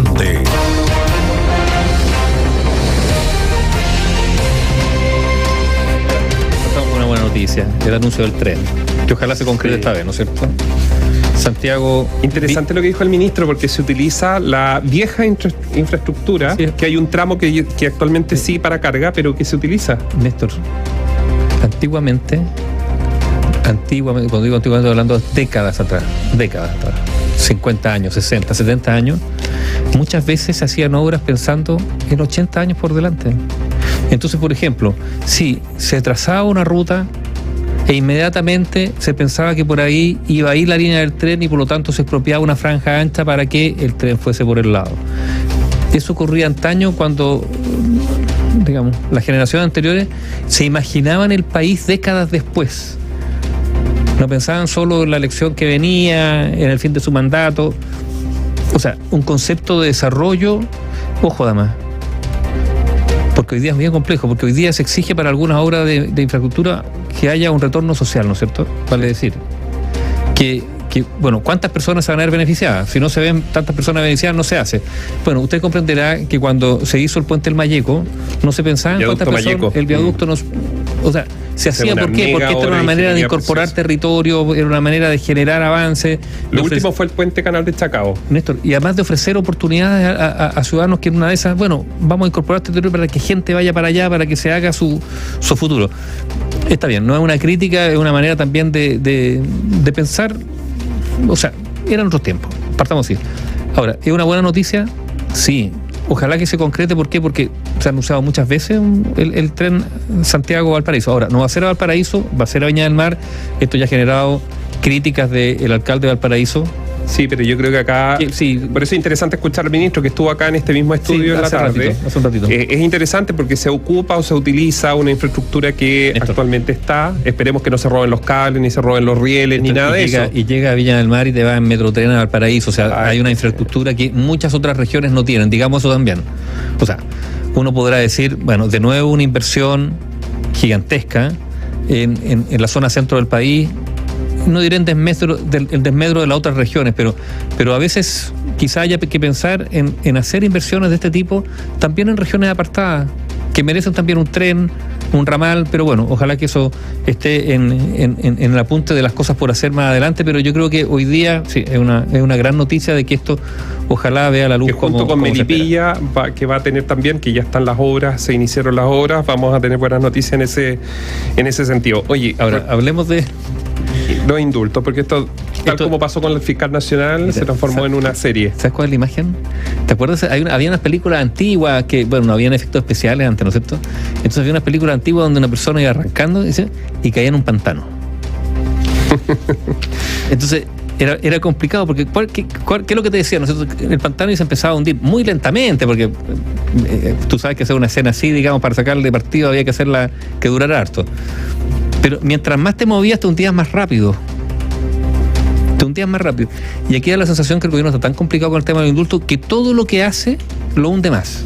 Constituyente. Una buena noticia, el anuncio del tren, que ojalá se concrete esta vez, ¿no es cierto? Santiago... Interesante lo que dijo el ministro, porque se utiliza la vieja infraestructura, que hay un tramo que actualmente sí para carga, pero que se utiliza. Néstor, antiguamente, cuando digo antiguamente, hablando de décadas atrás, 50 años, 60, 70 años, muchas veces se hacían obras pensando en 80 años por delante. Entonces, por ejemplo, si se trazaba una ruta e inmediatamente se pensaba que por ahí iba a ir la línea del tren y por lo tanto se expropiaba una franja ancha para que el tren fuese por el lado. Eso ocurría antaño cuando, digamos, las generaciones anteriores se imaginaban el país décadas después. No pensaban solo en la elección que venía, en el fin de su mandato. O sea, un concepto de desarrollo, ojo además, porque hoy día es bien complejo, porque hoy día se exige para algunas obras de infraestructura que haya un retorno social, ¿no es cierto? Vale decir, que bueno, ¿cuántas personas se van a ver beneficiadas? Si no se ven tantas personas beneficiadas, no se hace. Bueno, usted comprenderá que cuando se hizo el puente del Mayeco, no se pensaba en cuántas personas, el viaducto nos... O sea, se hacía, ¿por qué? Porque esta era una manera de incorporar territorio, era una manera de generar avance. Lo último fue el puente Canal de Chacao. Néstor, y además de ofrecer oportunidades a ciudadanos que en una de esas, bueno, vamos a incorporar este territorio para que gente vaya para allá, para que se haga su futuro. Está bien, no es una crítica, es una manera también de pensar. O sea, eran otros tiempos, partamos así. Ahora, ¿es una buena noticia? Sí. Ojalá que se concrete. ¿Por qué? Porque se ha anunciado muchas veces el tren Santiago-Valparaíso. Ahora, no va a ser a Valparaíso, va a ser a Viña del Mar. Esto ya ha generado críticas del alcalde de Valparaíso. Sí, pero yo creo que acá... Sí. Por eso es interesante escuchar al ministro que estuvo acá en este mismo estudio en la tarde. Hace un ratito. Es interesante porque se ocupa o se utiliza una infraestructura que Néstor, actualmente está. Esperemos que no se roben los cables, ni se roben los rieles, ni nada de eso. Y llega a Viña del Mar y te va en Metrotren a Valparaíso. O sea, hay una infraestructura que muchas otras regiones no tienen. Digamos eso también. O sea, uno podrá decir, bueno, de nuevo una inversión gigantesca en la zona centro del país. No diré el desmedro de las otras regiones, pero a veces quizá haya que pensar en hacer inversiones de este tipo también en regiones apartadas, que merecen también un tren, un ramal, pero bueno, ojalá que eso esté en el apunte de las cosas por hacer más adelante, pero yo creo que hoy día sí es una gran noticia de que esto ojalá vea la luz. Que junto con Melipilla, que va a tener también, que ya están las obras, se iniciaron las obras, vamos a tener buenas noticias en ese sentido. Oye, ahora hablemos de los indultos, porque esto como pasó con el fiscal nacional, se transformó en una serie. ¿Sabes cuál es la imagen? ¿Te acuerdas? Había unas películas antiguas que, bueno, no habían efectos especiales antes, ¿no es cierto? Entonces había unas películas antiguas donde una persona iba arrancando y caía en un pantano. Entonces era complicado, porque ¿qué es lo que te decía? Nosotros, el pantano y se empezaba a hundir muy lentamente, porque tú sabes que hacer una escena así, digamos, para sacarle partido había que hacerla que durara harto. Pero mientras más te movías, te hundías más rápido. Y aquí da la sensación que el gobierno está tan complicado con el tema del indulto que todo lo que hace lo hunde más.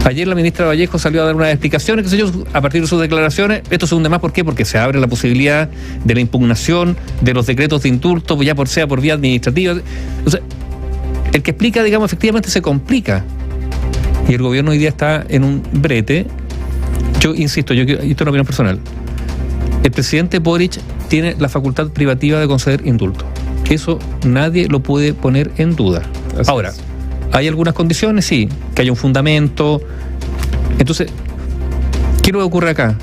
Ayer la ministra Vallejo salió a dar unas explicaciones, qué sé yo, a partir de sus declaraciones. Esto se hunde más, ¿por qué? Porque se abre la posibilidad de la impugnación de los decretos de indulto, ya sea por vía administrativa. O sea, el que explica, digamos, efectivamente se complica. Y el gobierno hoy día está en un brete. Yo insisto, esto es una opinión personal. El presidente Boric tiene la facultad privativa de conceder indulto. Eso nadie lo puede poner en duda. Ahora, ¿hay algunas condiciones? Sí, que haya un fundamento. Entonces, ¿qué es lo que ocurre acá?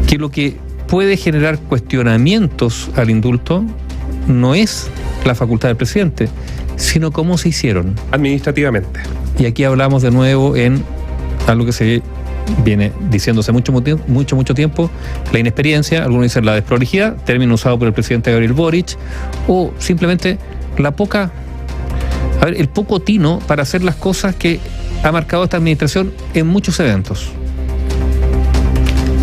Que lo que puede generar cuestionamientos al indulto no es la facultad del presidente, sino cómo se hicieron. Administrativamente. Y aquí hablamos de nuevo en algo que se viene diciéndose mucho tiempo, la inexperiencia, algunos dicen la desprolijidad, término usado por el presidente Gabriel Boric, o simplemente el poco tino para hacer las cosas que ha marcado esta administración en muchos eventos.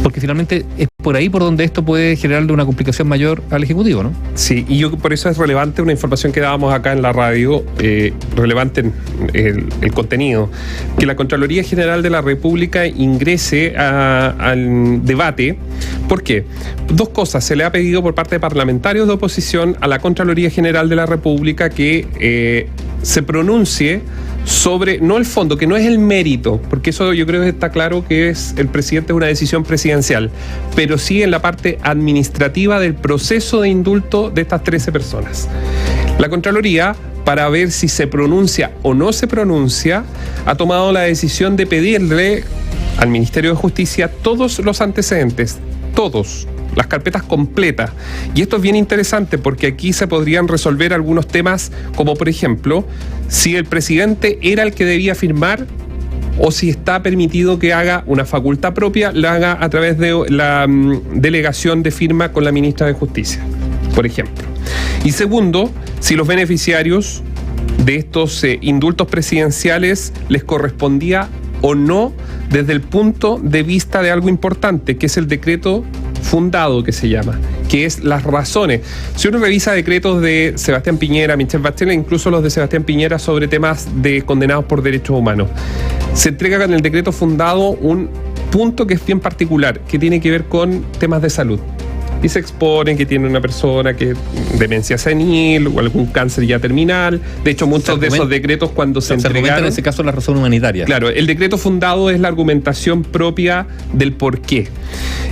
Porque finalmente es por ahí por donde esto puede generarle una complicación mayor al Ejecutivo, ¿no? Sí, y por eso es relevante una información que dábamos acá en la radio, relevante en el contenido, que la Contraloría General de la República ingrese al debate. ¿Por qué? Dos cosas. Se le ha pedido por parte de parlamentarios de oposición a la Contraloría General de la República que se pronuncie sobre, no el fondo, que no es el mérito, porque eso yo creo que está claro que el presidente es una decisión presidencial, pero sí en la parte administrativa del proceso de indulto de estas 13 personas. La Contraloría, para ver si se pronuncia o no se pronuncia, ha tomado la decisión de pedirle al Ministerio de Justicia todos los antecedentes, todos, las carpetas completas. Y esto es bien interesante porque aquí se podrían resolver algunos temas, como por ejemplo, si el presidente era el que debía firmar o si está permitido que haga una facultad propia, la haga a través de la delegación de firma con la ministra de Justicia, por ejemplo. Y segundo, si los beneficiarios de estos indultos presidenciales les correspondía o no desde el punto de vista de algo importante, que es el decreto fundado, que se llama, que es las razones. Si uno revisa decretos de Sebastián Piñera, Michelle Bachelet, incluso los de Sebastián Piñera sobre temas de condenados por derechos humanos, se entrega en el decreto fundado un punto que es bien particular, que tiene que ver con temas de salud. Y se expone que tiene una persona que demencia senil o algún cáncer ya terminal. De hecho, muchos de esos decretos cuando se entregaron... en ese caso la razón humanitaria. Claro, el decreto fundado es la argumentación propia del por qué.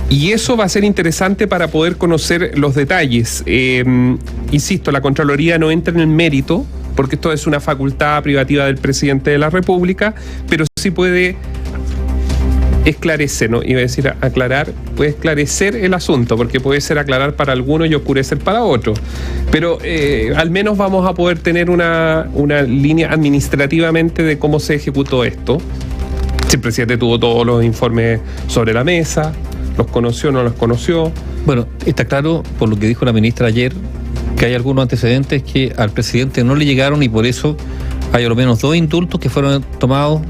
Y eso va a ser interesante para poder conocer los detalles. Insisto, la Contraloría no entra en el mérito, porque esto es una facultad privativa del presidente de la República, pero sí puede esclarecer, ¿no? Iba a decir aclarar, puede esclarecer el asunto, porque puede ser aclarar para algunos y oscurecer para otros. Pero al menos vamos a poder tener una línea administrativamente de cómo se ejecutó esto. Si el presidente tuvo todos los informes sobre la mesa, los conoció o no los conoció. Bueno, está claro, por lo que dijo la ministra ayer, que hay algunos antecedentes que al presidente no le llegaron y por eso hay al menos 2 indultos que fueron tomados,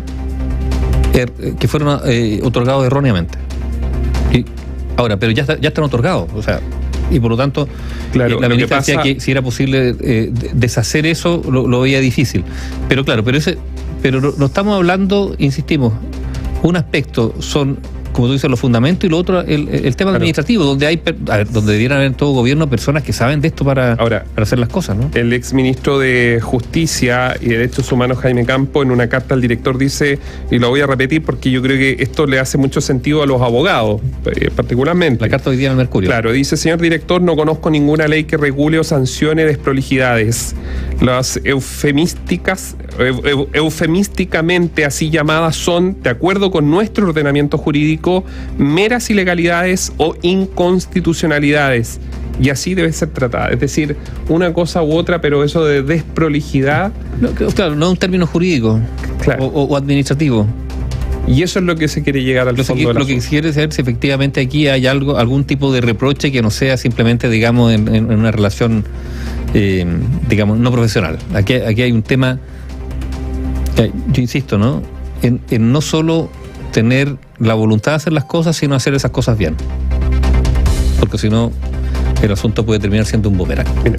que fueron otorgados erróneamente. Y ahora, pero ya están otorgados, o sea, y por lo tanto, claro, la ministra decía que si era posible deshacer eso, lo veía difícil. Pero claro, pero no estamos hablando, insistimos, un aspecto son, como tú dices, los fundamentos, y lo otro, el tema administrativo, donde donde debieran haber en todo gobierno personas que saben de esto para hacer las cosas, ¿no? El exministro de Justicia y Derechos Humanos, Jaime Campo, en una carta al director dice, y lo voy a repetir porque yo creo que esto le hace mucho sentido a los abogados, particularmente. La carta hoy día en el Mercurio. Claro, dice: señor director, no conozco ninguna ley que regule o sancione desprolijidades. Las eufemísticamente así llamadas son, de acuerdo con nuestro ordenamiento jurídico, meras ilegalidades o inconstitucionalidades, y así debe ser tratada. Es decir, una cosa u otra, pero eso de desprolijidad... No, claro, no es un término jurídico, claro, o administrativo. Y eso es lo que se quiere llegar al fondo. Lo que quiere saber si efectivamente aquí hay algún tipo de reproche que no sea simplemente, digamos, en una relación, digamos, no profesional. Aquí hay un tema, yo insisto, ¿no? En no solo tener la voluntad de hacer las cosas, sino hacer esas cosas bien. Porque si no, el asunto puede terminar siendo un boomerang. Mira,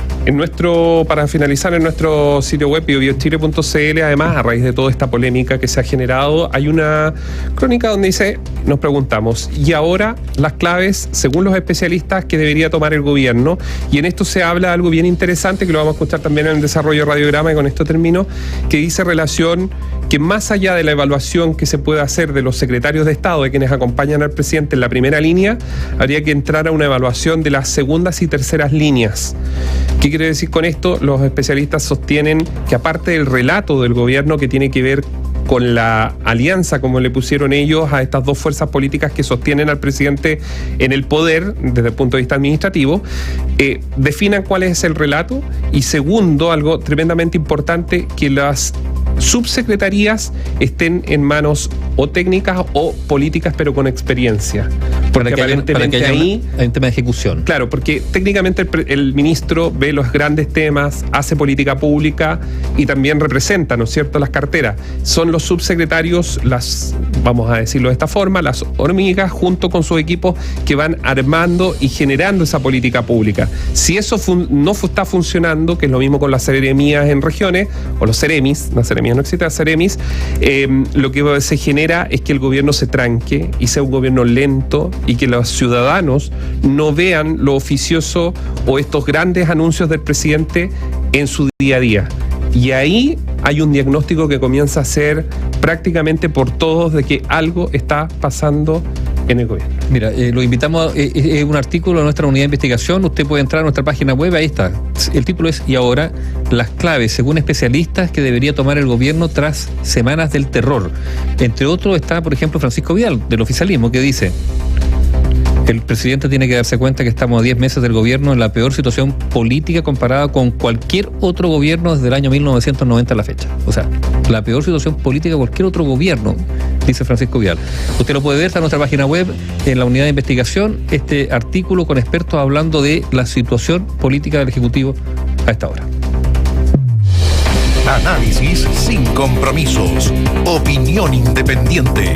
para finalizar, en nuestro sitio web biobiochile.cl, además, a raíz de toda esta polémica que se ha generado, hay una crónica donde dice, nos preguntamos, ¿y ahora las claves, según los especialistas, que debería tomar el gobierno? Y en esto se habla de algo bien interesante, que lo vamos a escuchar también en el desarrollo de radiograma, y con esto termino, que dice relación que más allá de la evaluación que se puede hacer de los secretarios de Estado, de quienes acompañan al presidente en la primera línea, habría que entrar a una evaluación de las segundas y terceras líneas. ¿Qué quiere decir con esto? Los especialistas sostienen que, aparte del relato del gobierno que tiene que ver con la alianza, como le pusieron ellos a estas dos fuerzas políticas que sostienen al presidente en el poder desde el punto de vista administrativo, definan cuál es el relato, y segundo, algo tremendamente importante, que las subsecretarías estén en manos o técnicas o políticas, pero con experiencia. Porque aparentemente ahí hay un tema de ejecución. Claro, porque técnicamente el ministro ve los grandes temas, hace política pública y también representa, ¿no es cierto?, las carteras. Son los subsecretarios, vamos a decirlo de esta forma, las hormigas, junto con sus equipos, que van armando y generando esa política pública. Si eso no está funcionando, que es lo mismo con las seremías en regiones, o los seremis, las seremías no existen, las seremis, lo que se genera es que el gobierno se tranque y sea un gobierno lento, y que los ciudadanos no vean lo oficioso o estos grandes anuncios del presidente en su día a día. Y ahí hay un diagnóstico que comienza a ser prácticamente por todos de que algo está pasando en el gobierno. Mira, lo invitamos, es un artículo de nuestra unidad de investigación, usted puede entrar a nuestra página web, ahí está. El título es "Y ahora, las claves, según especialistas, que debería tomar el gobierno tras semanas del terror". Entre otros está, por ejemplo, Francisco Vidal, del oficialismo, que dice: el presidente tiene que darse cuenta que estamos a 10 meses del gobierno en la peor situación política comparada con cualquier otro gobierno desde el año 1990 a la fecha. O sea, la peor situación política de cualquier otro gobierno, dice Francisco Vidal. Usted lo puede ver, está en nuestra página web, en la unidad de investigación, este artículo con expertos hablando de la situación política del Ejecutivo a esta hora. Análisis sin compromisos. Opinión independiente.